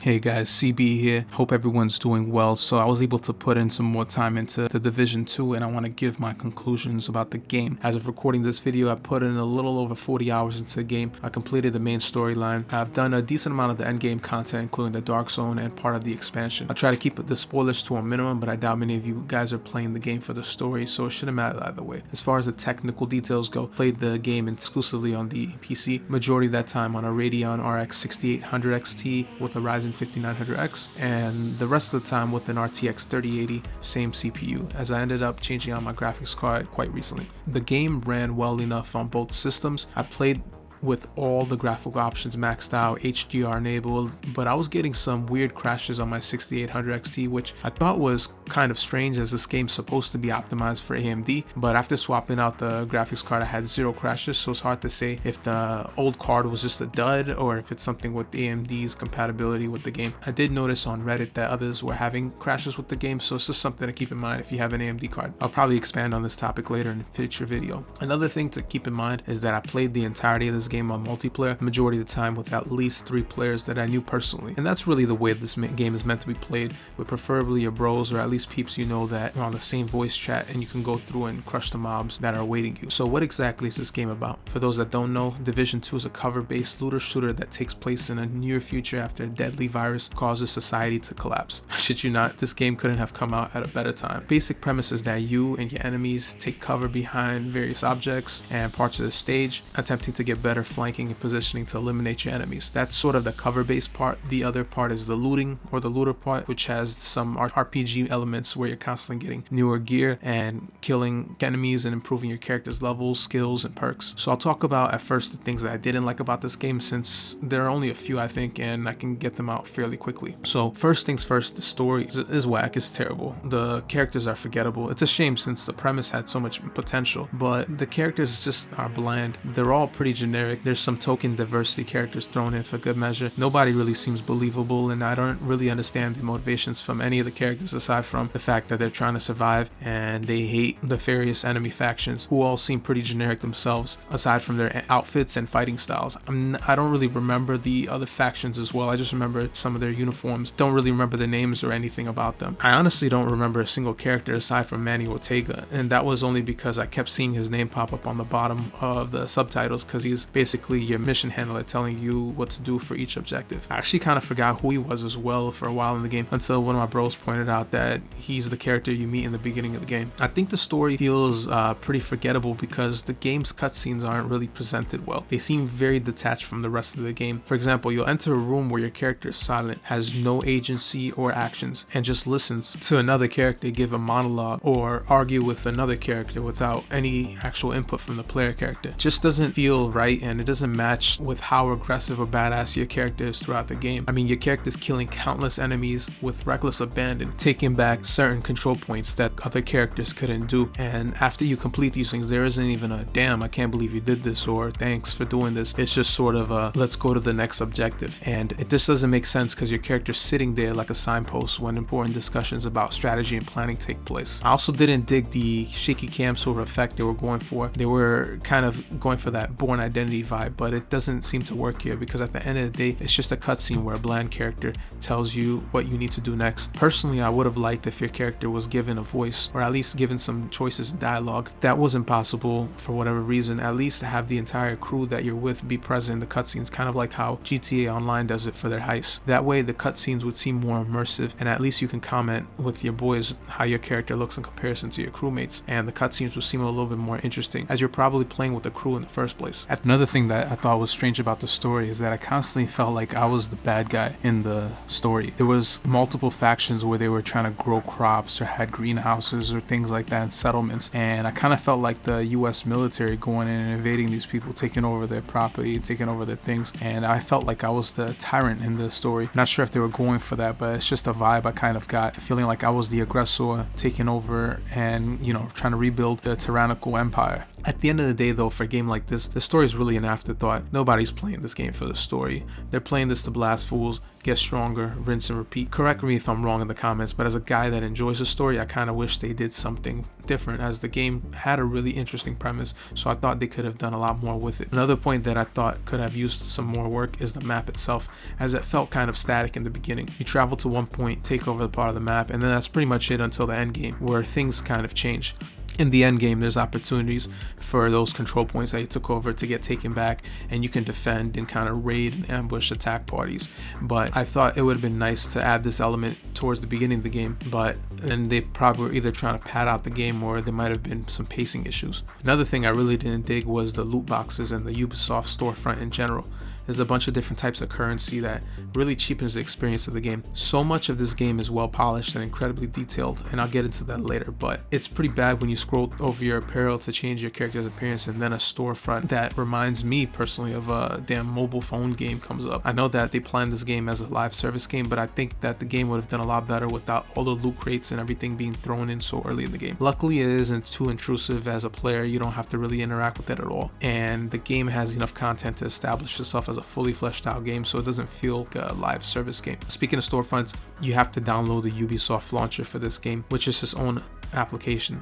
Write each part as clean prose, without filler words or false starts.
Hey guys, CB here. Hope everyone's doing well. So I was able to put in some more time into the Division 2 and I want to give my conclusions about the game. As of recording this video, I put in a little over 40 hours into the game. I completed the main storyline. I've done a decent amount of the endgame content, including the Dark Zone and part of the expansion. I try to keep the spoilers to a minimum, but I doubt many of you guys are playing the game for the story, so it shouldn't matter either way. As far as the technical details go, played the game exclusively on the PC. Majority of that time on a Radeon RX 6800 XT with a Ryzen 5900X, and the rest of the time with an RTX 3080, same CPU, as I ended up changing out my graphics card quite recently. The game ran well enough on both systems. I played with all the graphical options maxed out, HDR enabled, but I was getting some weird crashes on my 6800 XT, which I thought was kind of strange as this game's supposed to be optimized for AMD, but after swapping out the graphics card I had zero crashes, so it's hard to say if the old card was just a dud or if it's something with AMD's compatibility with the game. I did notice on Reddit that others were having crashes with the game, so it's just something to keep in mind if you have an AMD card. I'll probably expand on this topic later in a future video. Another thing to keep in mind is that I played the entirety of this game on multiplayer, the majority of the time with at least 3 players that I knew personally, and that's really the way this game is meant to be played, with preferably your bros or at least peeps you know that are on the same voice chat and you can go through and crush the mobs that are awaiting you. So what exactly is this game about? For those that don't know, Division 2 is a cover-based looter shooter that takes place in a near future after a deadly virus causes society to collapse. Shit you not, this game couldn't have come out at a better time. Basic premise is that you and your enemies take cover behind various objects and parts of the stage, attempting to get better flanking and positioning to eliminate your enemies. That's sort of the cover-based part. The other part is the looting or the looter part, which has some RPG elements where you're constantly getting newer gear and killing enemies and improving your character's levels, skills, and perks. So I'll talk about at first the things that I didn't like about this game, since there are only a few I think, and I can get them out fairly quickly. So first things first, the story is whack. It's terrible. The characters are forgettable. It's a shame since the premise had so much potential, but the characters just are bland. They're all pretty generic. There's some token diversity characters thrown in for good measure. Nobody really seems believable, and I don't really understand the motivations from any of the characters aside from the fact that they're trying to survive and they hate the various enemy factions, who all seem pretty generic themselves aside from their outfits and fighting styles. I don't really remember the other factions as well. I just remember some of their uniforms. Don't really remember the names or anything about them. I honestly don't remember a single character aside from Manny Ortega, and that was only because I kept seeing his name pop up on the bottom of the subtitles, because he's basically your mission handler telling you what to do for each objective. I actually kind of forgot who he was as well for a while in the game, until one of my bros pointed out that he's the character you meet in the beginning of the game. I think the story feels pretty forgettable because the game's cutscenes aren't really presented well. They seem very detached from the rest of the game. For example, you'll enter a room where your character is silent, has no agency or actions, and just listens to another character give a monologue or argue with another character without any actual input from the player character. It just doesn't feel right, and it doesn't match with how aggressive or badass your character is throughout the game. I mean, your character is killing countless enemies with reckless abandon, taking back certain control points that other characters couldn't do, and after you complete these things, there isn't even a damn, I can't believe you did this, or thanks for doing this. It's just sort of a let's go to the next objective, and it just doesn't make sense because your character's sitting there like a signpost when important discussions about strategy and planning take place. I also didn't dig the shaky cam sort of effect they were going for. They were kind of going for that Born Identity vibe, but it doesn't seem to work here because at the end of the day, it's just a cutscene where a bland character tells you what you need to do next. Personally, I would have liked if your character was given a voice, or at least given some choices in dialogue. That wasn't possible for whatever reason. At least have the entire crew that you're with be present in the cutscenes, kind of like how GTA Online does it for their heists. That way the cutscenes would seem more immersive, and at least you can comment with your boys how your character looks in comparison to your crewmates, and the cutscenes would seem a little bit more interesting as you're probably playing with the crew in the first place. Another thing that I thought was strange about the story is that I constantly felt like I was the bad guy in the story. There was multiple factions where they were trying to grow crops or had greenhouses or things like that in settlements, and I kind of felt like the US military going in and invading these people, taking over their property, taking over their things, and I felt like I was the tyrant in the story. Not sure if they were going for that, but it's just a vibe I kind of got, feeling like I was the aggressor taking over and, you know, trying to rebuild the tyrannical empire. At the end of the day though, for a game like this, the story is really really an afterthought. Nobody's playing this game for the story. They're playing this to blast fools, get stronger, rinse and repeat. Correct me if I'm wrong in the comments, but as a guy that enjoys the story, I kind of wish they did something different, as the game had a really interesting premise, so I thought they could have done a lot more with it. Another point that I thought could have used some more work is the map itself, as it felt kind of static in the beginning. You travel to one point, take over the part of the map, and then that's pretty much it until the end game, where things kind of change. In the end game, there's opportunities for those control points that you took over to get taken back, and you can defend and kind of raid and ambush attack parties. But I thought it would have been nice to add this element towards the beginning of the game, but then they probably were either trying to pad out the game or there might have been some pacing issues. Another thing I really didn't dig was the loot boxes and the Ubisoft storefront in general. There's a bunch of different types of currency that really cheapens the experience of the game. So much of this game is well polished and incredibly detailed, and I'll get into that later, but it's pretty bad when you scroll over your apparel to change your character's appearance and then a storefront that reminds me personally of a damn mobile phone game comes up. I know that they planned this game as a live service game, but I think that the game would have done a lot better without all the loot crates and everything being thrown in so early in the game. Luckily, it isn't too intrusive. As a player, you don't have to really interact with it at all, and the game has enough content to establish itself as a fully fleshed out game, so it doesn't feel like a live service game. Speaking of storefronts, you have to download the Ubisoft launcher for this game, which is its own application.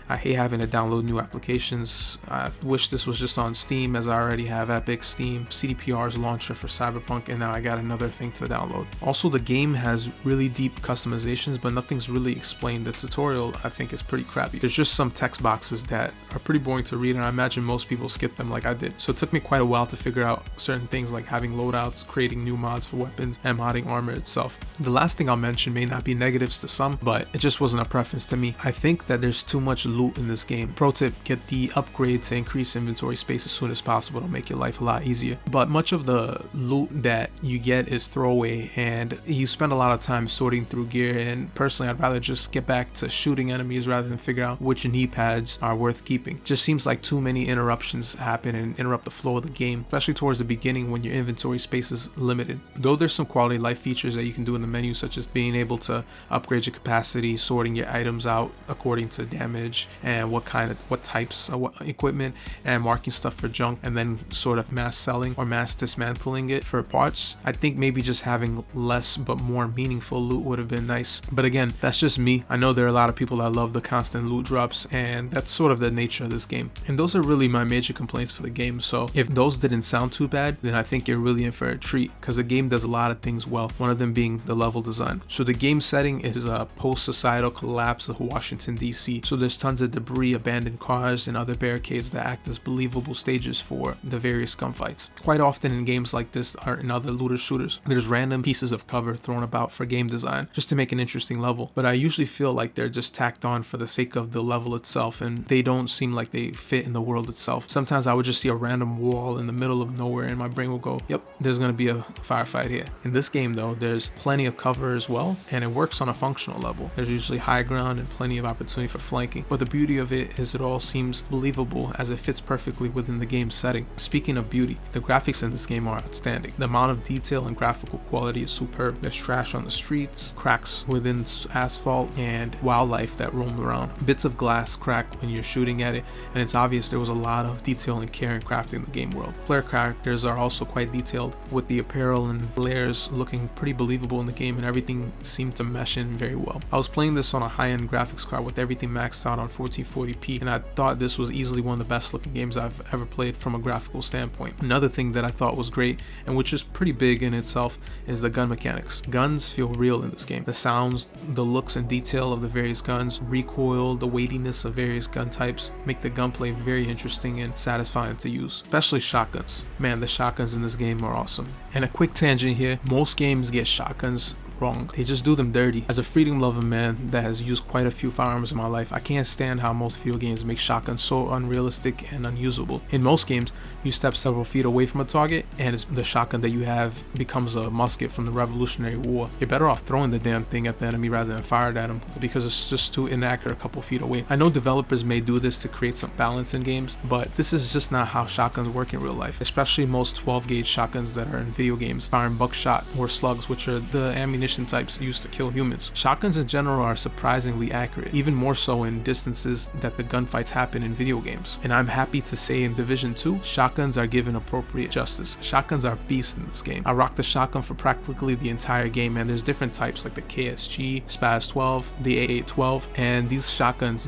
I hate having to download new applications. I wish this was just on Steam, as I already have Epic, Steam, CDPR's launcher for Cyberpunk, and now I got another thing to download. Also, the game has really deep customizations, but nothing's really explained. The tutorial, I think, is pretty crappy. There's just some text boxes that are pretty boring to read, and I imagine most people skip them like I did. So it took me quite a while to figure out certain things like having loadouts, creating new mods for weapons, and modding armor itself. The last thing I'll mention may not be negatives to some, but it just wasn't a preference to me. I think that there's too much loot in this game. Pro tip, get the upgrade to increase inventory space as soon as possible. It'll make your life a lot easier. But much of the loot that you get is throwaway, and you spend a lot of time sorting through gear, and personally I'd rather just get back to shooting enemies rather than figure out which knee pads are worth keeping. Just seems like too many interruptions happen and interrupt the flow of the game, especially towards the beginning when your inventory space is limited. Though there's some quality life features that you can do in the menu, such as being able to upgrade your capacity, sorting your items out according to damage and what types of what equipment, and marking stuff for junk, and then sort of mass selling or mass dismantling it for parts. I think maybe just having less but more meaningful loot would have been nice, but again, that's just me. I know there are a lot of people that love the constant loot drops, and that's sort of the nature of this game, and those are really my major complaints for the game. So if those didn't sound too bad, then I think you're really in for a treat, because the game does a lot of things well, one of them being the level design. So the game setting is a post-societal collapse of Washington DC, so there's tons of debris, abandoned cars, and other barricades that act as believable stages for the various gunfights. Quite often in games like this or in other looter shooters, there's random pieces of cover thrown about for game design just to make an interesting level, but I usually feel like they're just tacked on for the sake of the level itself, and they don't seem like they fit in the world itself. Sometimes I would just see a random wall in the middle of nowhere and my brain will go, yep, there's gonna be a firefight here. In this game though, there's plenty of cover as well, and it works on a functional level. There's usually high ground and plenty of opportunity for flanking, but the beauty of it is it all seems believable as it fits perfectly within the game's setting. Speaking of beauty, the graphics in this game are outstanding. The amount of detail and graphical quality is superb. There's trash on the streets, cracks within asphalt, and wildlife that roam around. Bits of glass crack when you're shooting at it, and it's obvious there was a lot of detail and care in crafting the game world. Player characters are also quite detailed, with the apparel and layers looking pretty believable in the game, and everything seemed to mesh in very well. I was playing this on a high-end graphics card with everything maxed out on 1440p, and I thought this was easily one of the best looking games I've ever played from a graphical standpoint. Another thing that I thought was great, and which is pretty big in itself, is the gun mechanics. Guns feel real in this game. The sounds, the looks and detail of the various guns, recoil, the weightiness of various gun types make the gunplay very interesting and satisfying to use, especially shotguns. Man, the shotguns in this game are awesome. And a quick tangent here, most games get shotguns wrong. They just do them dirty. As a freedom lover man that has used quite a few firearms in my life, I can't stand how most video games make shotguns so unrealistic and unusable. In most games, you step several feet away from a target and the shotgun that you have becomes a musket from the Revolutionary War. You're better off throwing the damn thing at the enemy rather than fire it at them, because it's just too inaccurate a couple feet away. I know developers may do this to create some balance in games, but this is just not how shotguns work in real life, especially most 12 gauge shotguns that are in video games firing buckshot or slugs, which are the ammunition ammunition types used to kill humans. Shotguns in general are surprisingly accurate, even more so in distances that the gunfights happen in video games. And I'm happy to say in Division 2, shotguns are given appropriate justice. Shotguns are beasts in this game. I rocked the shotgun for practically the entire game, and there's different types like the KSG, Spaz 12, the AA-12, and these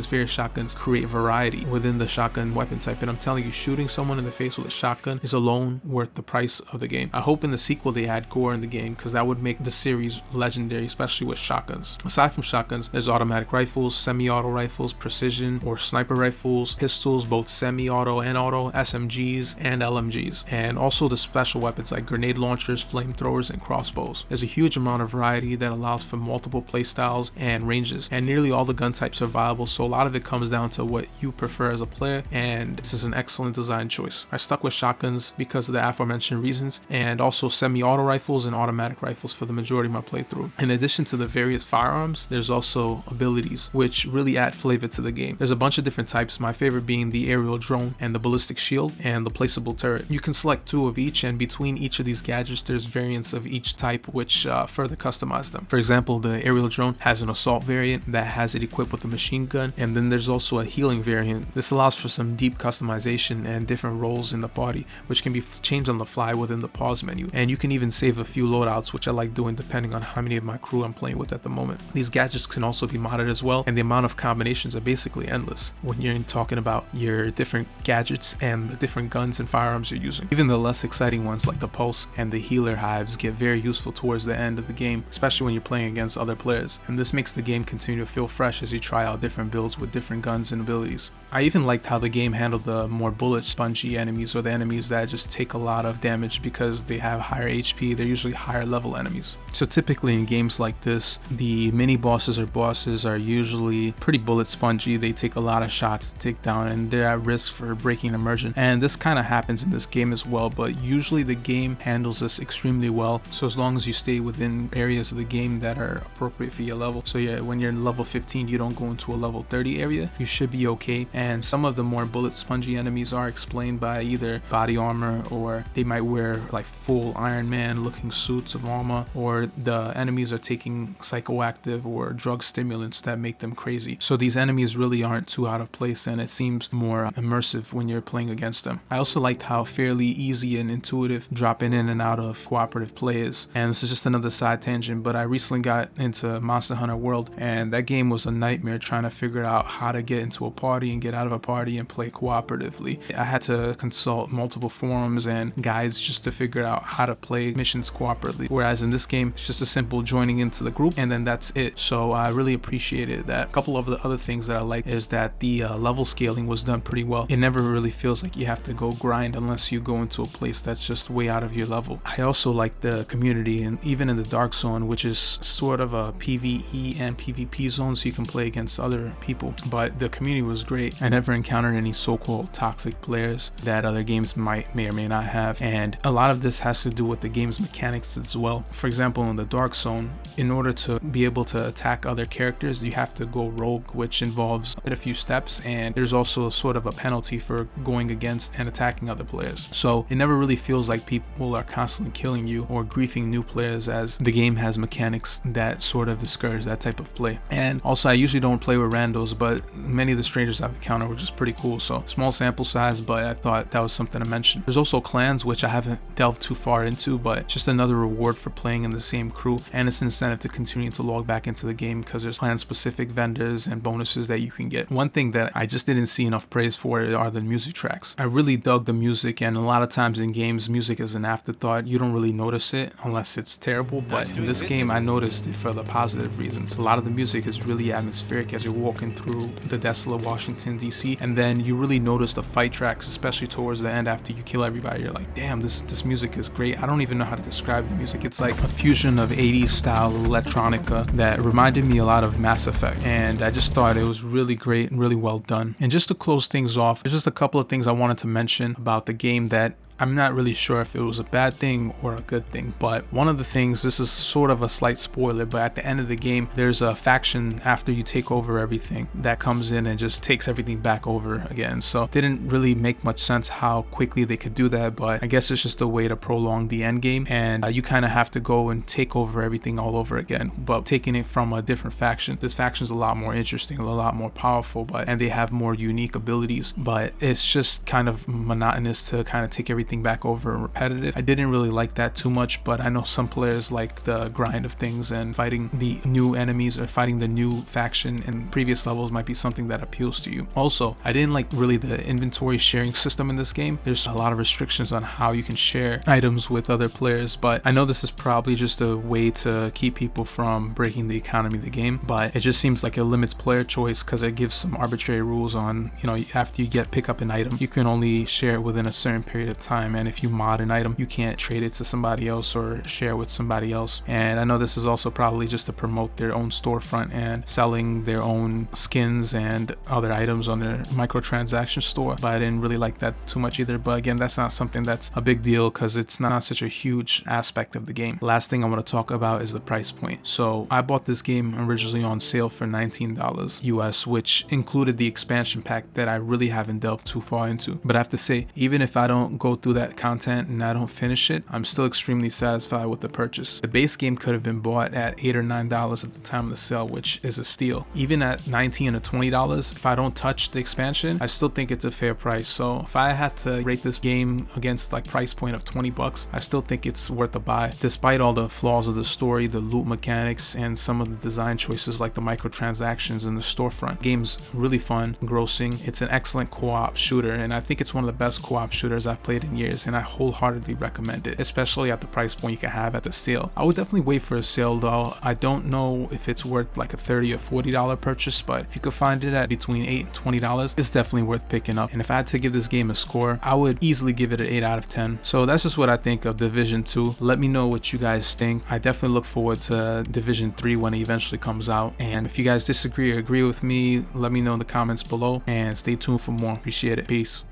various shotguns create variety within the shotgun weapon type. And I'm telling you, shooting someone in the face with a shotgun is alone worth the price of the game. I hope in the sequel they add gore in the game, because that would make the series legendary, especially with shotguns. Aside from shotguns, there's automatic rifles, semi-auto rifles, precision or sniper rifles, pistols, both semi-auto and auto, SMGs and LMGs, and also the special weapons like grenade launchers, flamethrowers, and crossbows. There's a huge amount of variety that allows for multiple playstyles and ranges, and nearly all the gun types are viable, so a lot of it comes down to what you prefer as a player, and this is an excellent design choice. I stuck with shotguns because of the aforementioned reasons, and also semi-auto rifles and automatic rifles for the majority of my playthrough. In addition to the various firearms, there's also abilities which really add flavor to the game. There's a bunch of different types, my favorite being the aerial drone and the ballistic shield and the placeable turret. You can select 2 of each, and between each of these gadgets there's variants of each type which further customize them. For example, the aerial drone has an assault variant that has it equipped with a machine gun, and then there's also a healing variant. This allows for some deep customization and different roles in the party which can be changed on the fly within the pause menu, and you can even save a few loadouts, which I like doing depending on how many of my crew I'm playing with at the moment. These gadgets can also be modded as well, and the amount of combinations are basically endless when you're talking about your different gadgets and the different guns and firearms you're using. Even the less exciting ones like the pulse and the healer hives get very useful towards the end of the game, especially when you're playing against other players, and this makes the game continue to feel fresh as you try out different builds with different guns and abilities. I even liked how the game handled the more bullet spongy enemies, or the enemies that just take a lot of damage because they have higher HP. They're usually higher level enemies. So typically in games like this, the mini bosses or bosses are usually pretty bullet spongy. They take a lot of shots to take down, and they're at risk for breaking immersion. And this kind of happens in this game as well, but usually the game handles this extremely well. So as long as you stay within areas of the game that are appropriate for your level. So yeah, when you're in level 15, you don't go into a level 30 area, you should be okay. And some of the more bullet spongy enemies are explained by either body armor, or they might wear like full Iron Man looking suits of armor, or the enemies are taking psychoactive or drug stimulants that make them crazy. So these enemies really aren't too out of place, and it seems more immersive when you're playing against them. I also liked how fairly easy and intuitive dropping in and out of cooperative play is. And this is just another side tangent, but I recently got into Monster Hunter World, and that game was a nightmare trying to figure out how to get into a party and get out of a party and play cooperatively. I had to consult multiple forums and guides just to figure out how to play missions cooperatively, whereas in this game it's just a simple joining into the group and then that's it. So I really appreciated that. A couple of the other things that I like is that the level scaling was done pretty well. It never really feels like you have to go grind unless you go into a place that's just way out of your level. I also like the community, and even in the Dark Zone, which is sort of a PvE and PvP zone, so you can play against other people, but the community was great. I never encountered any so-called toxic players that other games may or may not have, and a lot of this has to do with the game's mechanics as well. For example, in the Dark Zone, in order to be able to attack other characters, you have to go rogue, which involves a few steps, and there's also sort of a penalty for going against and attacking other players. So it never really feels like people are constantly killing you or griefing new players, as the game has mechanics that sort of discourage that type of play. And also, I usually don't play with randos, but many of the strangers I've encountered were just pretty cool. So small sample size, but I thought that was something to mention. There's also clans, which I haven't delved too far into, but just another reward for playing in the same crew, and it's an incentive to continue to log back into the game because there's clan specific vendors and bonuses that you can get. One thing that I just didn't see enough praise for are the music tracks. I really dug the music, and a lot of times in games music is an afterthought. You don't really notice it unless it's terrible, but in this game I noticed it for the positive reasons. A lot of the music is really atmospheric as you're walking through the desolate Washington DC, and then you really notice the fight tracks, especially towards the end after you kill everybody. You're like, damn, this music is great. I don't even know how to describe the music. It's like a fusion of 80s style electronica that reminded me a lot of Mass Effect, and I just thought it was really great and really well done. And just to close things off, there's just a couple of things I wanted to mention about the game that I'm not really sure if it was a bad thing or a good thing, but one of the things, this is sort of a slight spoiler, but at the end of the game, there's a faction after you take over everything that comes in and just takes everything back over again. So it didn't really make much sense how quickly they could do that, but I guess it's just a way to prolong the end game, and you kind of have to go and take over everything all over again, but taking it from a different faction. This faction is a lot more interesting, a lot more powerful, and they have more unique abilities, but it's just kind of monotonous to kind of take everything back over and repetitive. I didn't really like that too much, but I know some players like the grind of things, and fighting the new enemies or fighting the new faction in previous levels might be something that appeals to you. Also, I didn't like really the inventory sharing system in this game. There's a lot of restrictions on how you can share items with other players, but I know this is probably just a way to keep people from breaking the economy of the game, but it just seems like it limits player choice because it gives some arbitrary rules on, you know, after you pick up an item, you can only share it within a certain period of time, and if you mod an item, you can't trade it to somebody else or share with somebody else. And I know this is also probably just to promote their own storefront and selling their own skins and other items on their microtransaction store, but I didn't really like that too much either. But again, that's not something that's a big deal because it's not such a huge aspect of the game. Last thing I want to talk about is the price point. So I bought this game originally on sale for $19 US, which included the expansion pack that I really haven't delved too far into. But I have to say, even if I don't go through that content and I don't finish it, I'm still extremely satisfied with the purchase. The base game could have been bought at $8 or $9 at the time of the sale, which is a steal. Even at $19 or $20, if I don't touch the expansion, I still think it's a fair price. So if I had to rate this game against like price point of $20, I still think it's worth a buy, despite all the flaws of the story, the loot mechanics, and some of the design choices like the microtransactions in the storefront. The game's really fun, engrossing. It's an excellent co-op shooter, and I think it's one of the best co-op shooters I've played in years, and I wholeheartedly recommend it, especially at the price point you can have at the sale. I would definitely wait for a sale though. I don't know if it's worth like a $30 or $40 purchase, but if you could find it at between $8 and $20, it's definitely worth picking up. And if I had to give this game a score, I would easily give it an 8 out of 10. So that's just what I think of Division 2. Let me know what you guys think. I definitely look forward to Division 3 when it eventually comes out. And if you guys disagree or agree with me, let me know in the comments below, and stay tuned for more. Appreciate it. Peace.